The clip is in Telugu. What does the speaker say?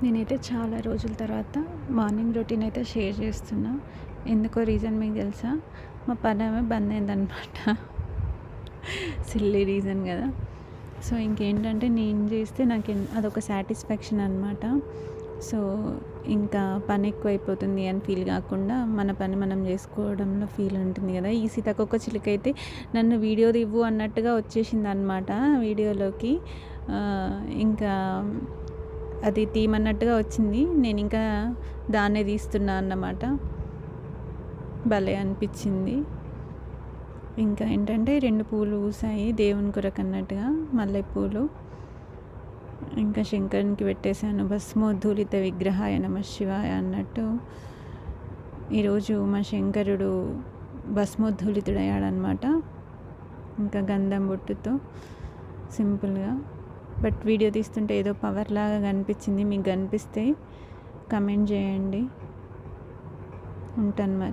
నేనైతే చాలా రోజుల తర్వాత మార్నింగ్ రొటీన్ అయితే షేర్ చేస్తున్నా. ఎందుకో రీజన్ మీకు తెలుసా? మా పనామె బంద్ అయిందనమాట. సిల్లీ రీజన్ కదా! సో, ఇంకేంటంటే నేను చేస్తే అదొక సాటిస్ఫాక్షన్ అనమాట. సో, ఇంకా పని ఎక్కువైపోతుంది అని ఫీల్ కాకుండా మన పని మనం చేసుకోవడంలో ఫీల్ ఉంటుంది కదా! ఈ సీతాకోక చిలుకైతే నన్ను వీడియో ఇవ్వు అన్నట్టుగా వచ్చేసిందనమాట వీడియోలోకి. ఇంకా అది తీయమన్నట్టుగా వచ్చింది. నేను ఇంకా దాన్నే తీస్తున్నా అన్నమాట. భలే అనిపించింది. ఇంకా ఏంటంటే 2 పూలు పూసాయి దేవుని కొరకు అన్నట్టుగా, మల్లెపూలు. ఇంకా శంకరునికి పెట్టేశాను. భస్మోద్ధూళిత విగ్రహాయ నమః శివాయ అన్నట్టు. ఈరోజు మా శంకరుడు భస్మోద్ధూళితుడయ్యాడనమాట. ఇంకా గంధం బొట్టుతో సింపుల్గా. బట్ వీడియో తీస్తుంటే ఏదో పవర్ లాగా కనిపించింది. మీకు కనిపిస్తే కమెంట్ చేయండి. ఉంటాను మరి.